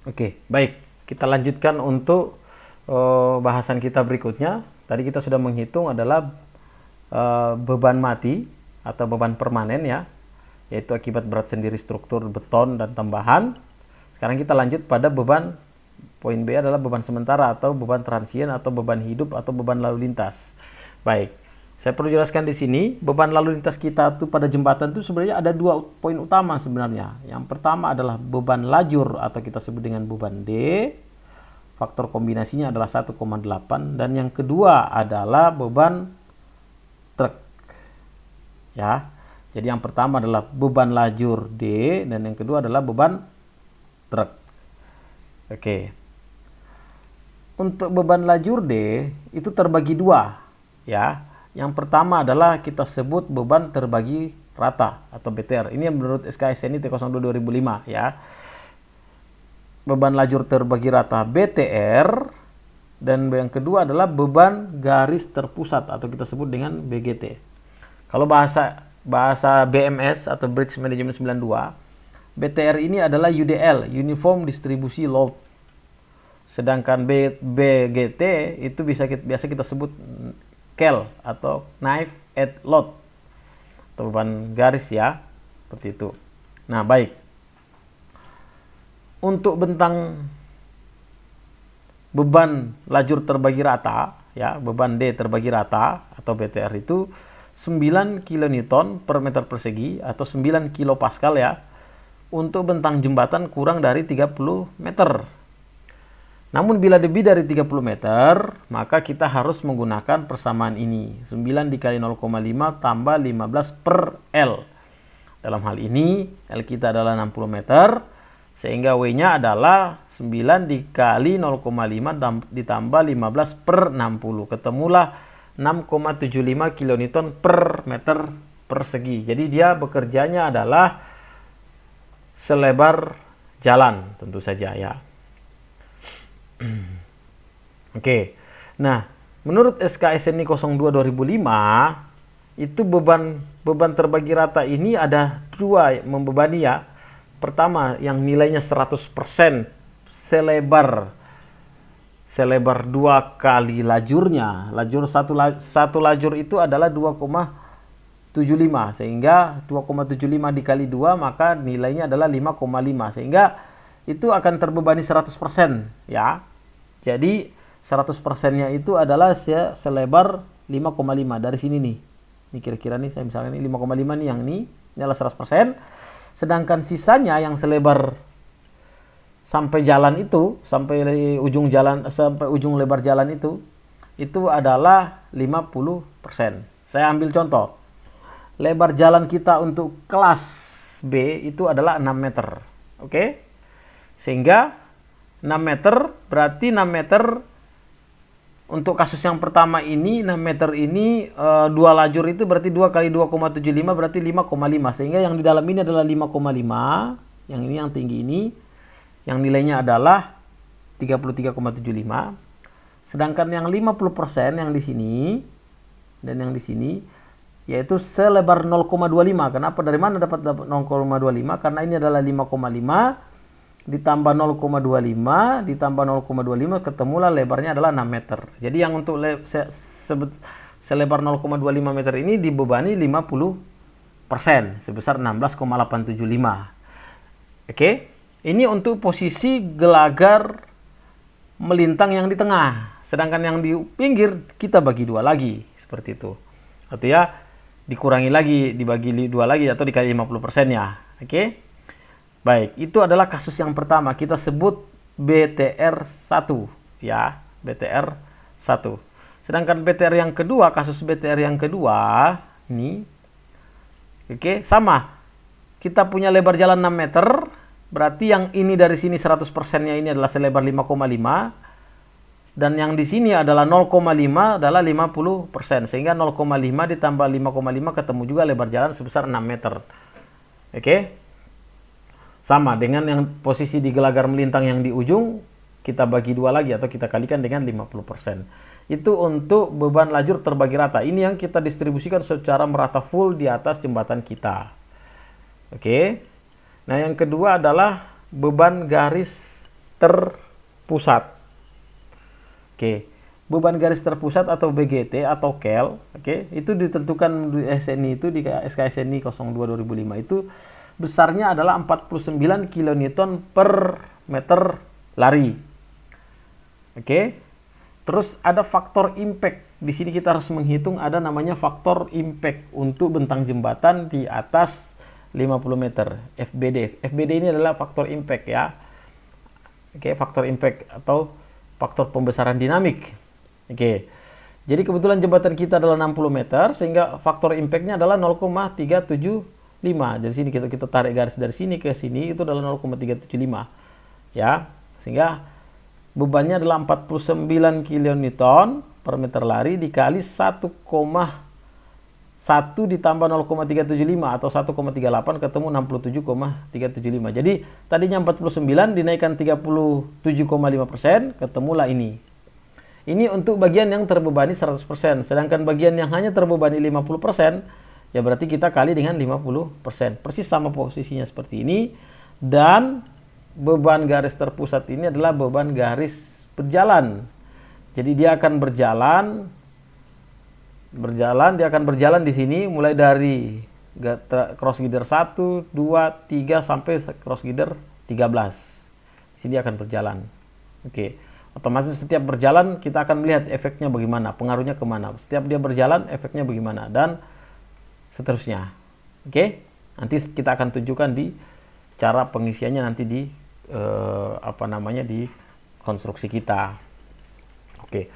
Oke, baik. Kita lanjutkan untuk bahasan kita berikutnya. Tadi kita sudah menghitung adalah beban mati atau beban permanen ya, yaitu akibat berat sendiri struktur beton dan tambahan. Sekarang kita lanjut pada beban, poin B adalah beban sementara atau beban transien atau beban hidup atau beban lalu lintas. Baik, saya perlu jelaskan di sini, beban lalu lintas kita tuh pada jembatan itu sebenarnya ada dua poin utama sebenarnya. Yang pertama adalah beban lajur atau kita sebut dengan beban D. Faktor kombinasinya adalah 1,8 dan yang kedua adalah beban truk. Ya. Jadi yang pertama adalah beban lajur D dan yang kedua adalah beban truk. Oke. Untuk beban lajur D itu terbagi dua, ya. Yang pertama adalah kita sebut beban terbagi rata atau BTR. Ini yang menurut SKSNI T02 2005 ya. Beban lajur terbagi rata BTR dan yang kedua adalah beban garis terpusat atau kita sebut dengan BGT. Kalau bahasa BMS atau Bridge Management 92, BTR ini adalah UDL, Uniform Distribution Load. Sedangkan BGT itu biasa kita sebut KEL atau Knife Edge Load atau beban garis ya, seperti itu. Nah, baik. Untuk bentang beban lajur terbagi rata ya, beban D terbagi rata atau BTR itu 9 kN per meter persegi atau 9 kilopascal ya. Untuk bentang jembatan kurang dari 30 meter. Namun bila lebih dari 30 meter, maka kita harus menggunakan persamaan ini. 9 dikali 0,5 tambah 15 per L. Dalam hal ini, L kita adalah 60 meter, sehingga W-nya adalah 9 dikali 0,5 ditambah 15 per 60. Ketemulah 6,75 kN per meter persegi. Jadi dia bekerjanya adalah selebar jalan, tentu saja ya. Oke. Nah, menurut SKSNI 02 2005 itu beban terbagi rata ini ada dua membebani ya. Pertama yang nilainya 100% selebar dua kali lajurnya. Satu lajur itu adalah 2,75 sehingga 2,75 dikali 2 maka nilainya adalah 5,5 sehingga itu akan terbebani 100% ya. Jadi 100%-nya itu adalah selebar 5,5 dari sini nih. Ini kira-kira nih saya misalnya ini 5,5 nih yang ini adalah 100%. Sedangkan sisanya yang selebar sampai jalan itu, sampai ujung lebar jalan itu adalah 50%. Saya ambil contoh. Lebar jalan kita untuk kelas B itu adalah 6 meter. Oke? Sehingga 6 meter berarti 6 meter untuk kasus yang pertama ini 6 meter ini dua lajur itu berarti 2 kali 2,75 berarti 5,5 sehingga yang di dalam ini adalah 5,5 yang ini yang tinggi ini yang nilainya adalah 33,75 sedangkan yang 50% yang di sini dan yang di sini yaitu selebar 0,25. Kenapa? Dari mana dapat 0,25? Karena ini adalah 5,5 ditambah 0,25 ditambah 0,25 ketemulah lebarnya adalah 6 meter. Jadi yang untuk selebar 0,25 meter ini dibebani 50% sebesar 16,875. Oke. Ini untuk posisi gelagar melintang yang di tengah. Sedangkan yang di pinggir kita bagi dua lagi seperti itu. Artinya dikurangi lagi, dibagi dua lagi atau dikali 50%-nya. Oke. Baik, itu adalah kasus yang pertama. Kita sebut BTR 1 ya, BTR 1. Sedangkan BTR yang kedua, kasus BTR yang kedua ini oke, sama. Kita punya lebar jalan 6 meter, berarti yang ini dari sini 100%-nya ini adalah selebar 5,5 dan yang di sini adalah 0,5 adalah 50%. Sehingga 0,5 ditambah 5,5 ketemu juga lebar jalan sebesar 6 meter. Oke. Sama dengan yang posisi di gelagar melintang yang di ujung, kita bagi dua lagi atau kita kalikan dengan 50%. Itu untuk beban lajur terbagi rata. Ini yang kita distribusikan secara merata full di atas jembatan kita. Oke. Nah, yang kedua adalah beban garis terpusat. Oke, beban garis terpusat atau BGT atau KEL, oke, itu ditentukan di SNI itu di SKSNI 02 2005 itu besarnya adalah 49 kN per meter lari. Oke. Terus ada faktor impact. Di sini kita harus menghitung ada namanya faktor impact untuk bentang jembatan di atas 50 meter, FBD. FBD ini adalah faktor impact ya. Oke, faktor impact atau faktor pembesaran dinamik. Oke. Jadi kebetulan jembatan kita adalah 60 meter sehingga faktor impact-nya adalah 0,375. Dari sini kita tarik garis dari sini ke sini itu adalah 0,375. Ya. Sehingga bebannya adalah 49 kN per meter lari dikali 1,1 ditambah 0,375 atau 1,38 ketemu 67,375. Jadi tadinya 49 dinaikkan 37,5%, ketemulah ini. Ini untuk bagian yang terbebani 100%, sedangkan bagian yang hanya terbebani 50%, ya berarti kita kali dengan 50%. Persis sama posisinya seperti ini. Dan beban garis terpusat ini adalah beban garis berjalan. Jadi dia akan berjalan, dia akan berjalan di sini mulai dari cross gider 1, 2, 3 sampai cross gider 13. Di sini dia akan berjalan. Oke. Otomatis setiap berjalan kita akan melihat efeknya bagaimana, pengaruhnya kemana. Setiap dia berjalan efeknya bagaimana dan seterusnya. Oke. Nanti kita akan tunjukkan di cara pengisiannya nanti di di konstruksi kita. Oke.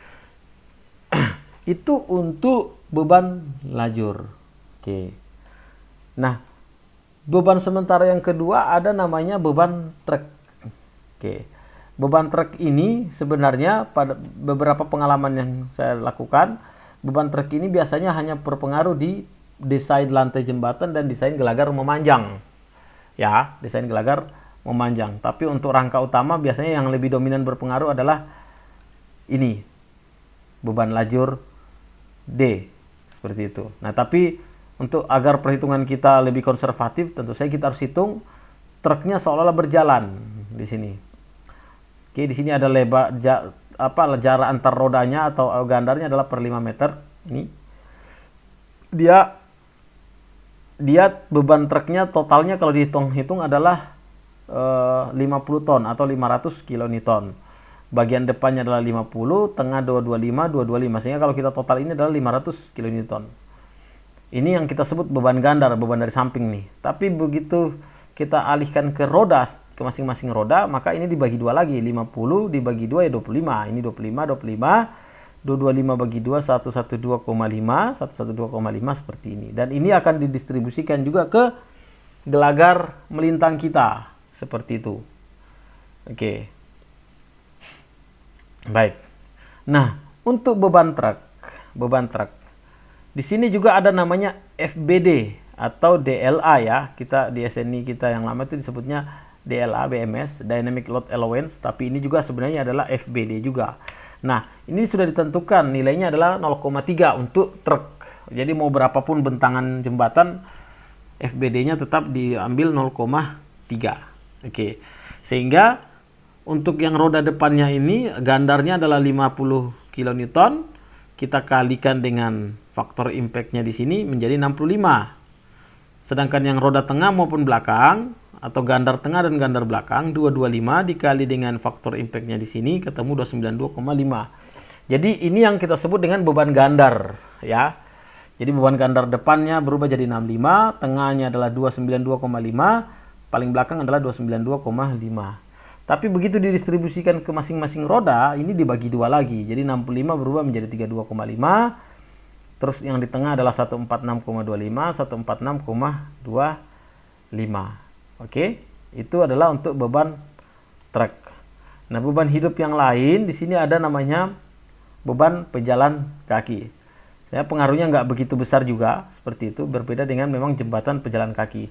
Itu untuk beban lajur. Oke. Nah, beban sementara yang kedua ada namanya beban truk. Oke. Beban truk ini sebenarnya pada beberapa pengalaman yang saya lakukan, beban truk ini biasanya hanya berpengaruh di desain lantai jembatan dan desain gelagar memanjang. Ya, desain gelagar memanjang. Tapi untuk rangka utama biasanya yang lebih dominan berpengaruh adalah ini, beban lajur D, seperti itu. Nah, tapi untuk agar perhitungan kita lebih konservatif, tentu saja kita harus hitung truknya seolah-olah berjalan di sini. Oke, di sini ada jarak antar rodanya atau gandarnya adalah per 5 meter. Ini dia beban truknya totalnya kalau dihitung-hitung adalah 50 ton atau 500 kN. Bagian depannya adalah 50, tengah 225, sehingga kalau kita total ini adalah 500 kN. Ini yang kita sebut beban gandar, beban dari samping nih. Tapi begitu kita alihkan ke roda, ke masing-masing roda, maka ini dibagi dua lagi. 50 dibagi 2 ya 25. Ini 25, 225 bagi 2, 112,5, 112,5 seperti ini. Dan ini akan didistribusikan juga ke gelagar melintang kita. Seperti itu. Oke. Baik. Nah, untuk beban truk. Di sini juga ada namanya FBD atau DLA ya. Kita di SNI kita yang lama itu disebutnya DLA BMS, Dynamic Load Allowance, tapi ini juga sebenarnya adalah FBD juga. Nah, ini sudah ditentukan nilainya adalah 0,3 untuk truk. Jadi mau berapapun bentangan jembatan, FBD-nya tetap diambil 0,3. Oke. Sehingga untuk yang roda depannya ini gandarnya adalah 50 kN, kita kalikan dengan faktor impact-nya di sini menjadi 65. Sedangkan yang roda tengah maupun belakang atau gandar tengah dan gandar belakang 225 dikali dengan faktor impact-nya di sini ketemu 292,5. Jadi ini yang kita sebut dengan beban gandar ya. Jadi beban gandar depannya berubah jadi 65, tengahnya adalah 292,5, paling belakang adalah 292,5. Tapi begitu didistribusikan ke masing-masing roda, ini dibagi dua lagi. Jadi 65 berubah menjadi 32,5. Terus yang di tengah adalah 146,25, 146,25. Oke, itu adalah untuk beban truk. Nah, beban hidup yang lain di sini ada namanya beban pejalan kaki. Ya, pengaruhnya nggak begitu besar juga, seperti itu. Berbeda dengan memang jembatan pejalan kaki.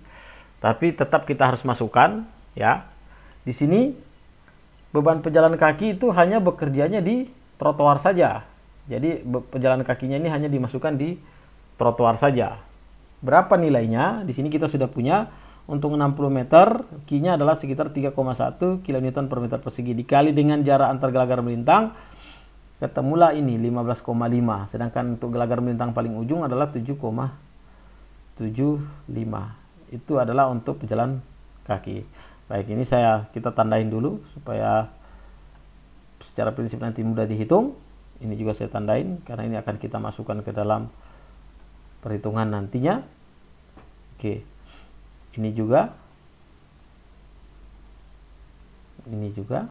Tapi tetap kita harus masukkan, ya. Di sini beban pejalan kaki itu hanya bekerjanya di trotoar saja. Jadi pejalan kakinya ini hanya dimasukkan di trotoar saja. Berapa nilainya? Di sini kita sudah punya untuk 60 meter, Q-nya adalah sekitar 3,1 kN per meter persegi. Dikali dengan jarak antar gelagar melintang, ketemulah ini 15,5. Sedangkan untuk gelagar melintang paling ujung adalah 7,75. Itu adalah untuk pejalan kaki. Baik, ini kita tandain dulu supaya secara prinsip nanti mudah dihitung. Ini juga saya tandain karena ini akan kita masukkan ke dalam perhitungan nantinya. Oke. Ini juga. Ini juga.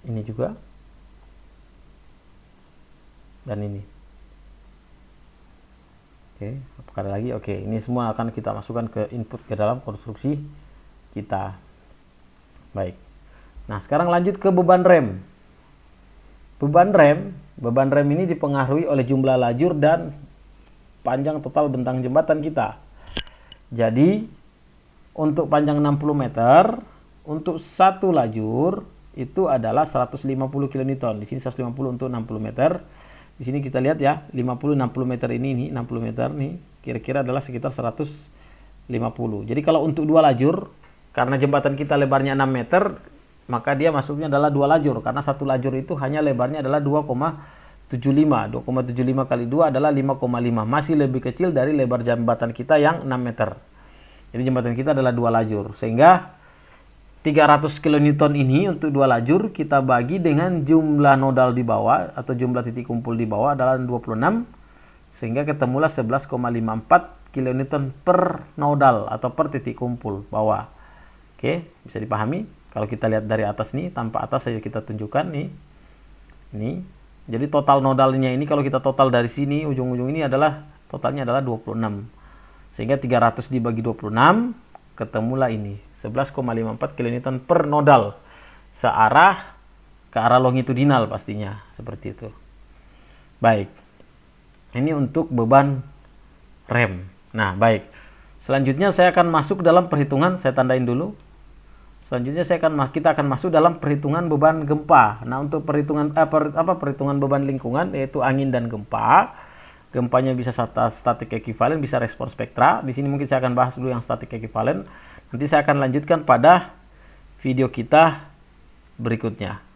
Ini juga. Dan ini. Oke, sekali lagi. Oke, ini semua akan kita masukkan ke input ke dalam konstruksi kita. Baik. Nah, sekarang lanjut ke beban rem. Beban rem ini dipengaruhi oleh jumlah lajur dan panjang total bentang jembatan kita. Jadi, untuk panjang 60 meter, untuk satu lajur itu adalah 150 kN. Di sini 150 untuk 60 meter. Di sini kita lihat ya, 50 60 meter ini 60 meter nih kira-kira adalah sekitar 150. Jadi kalau untuk dua lajur, karena jembatan kita lebarnya 6 meter, maka dia masuknya adalah dua lajur, karena satu lajur itu hanya lebarnya adalah 2,75. 2,75 kali 2 adalah 5,5. Masih lebih kecil dari lebar jembatan kita yang 6 meter. Jadi jembatan kita adalah dua lajur. Sehingga 300 kN ini untuk dua lajur kita bagi dengan jumlah nodal di bawah atau jumlah titik kumpul di bawah adalah 26. Sehingga ketemulah 11,54 kN per nodal atau per titik kumpul bawah. Oke, bisa dipahami? Kalau kita lihat dari atas nih, tanpa atas saja kita tunjukkan nih. Ini. Jadi total nodalnya ini kalau kita total dari sini, ujung-ujung ini adalah totalnya adalah 26. Sehingga 300 dibagi 26, ketemulah ini. 11,54 kN per nodal. Searah ke arah longitudinal pastinya. Seperti itu. Baik. Ini untuk beban rem. Nah, baik. Selanjutnya saya akan masuk dalam perhitungan, saya tandain dulu. Selanjutnya kita akan masuk dalam perhitungan beban gempa. Nah, untuk perhitungan perhitungan beban lingkungan yaitu angin dan gempa. Gempanya bisa statik ekivalen, bisa respon spektra. Di sini mungkin saya akan bahas dulu yang statik ekivalen. Nanti saya akan lanjutkan pada video kita berikutnya.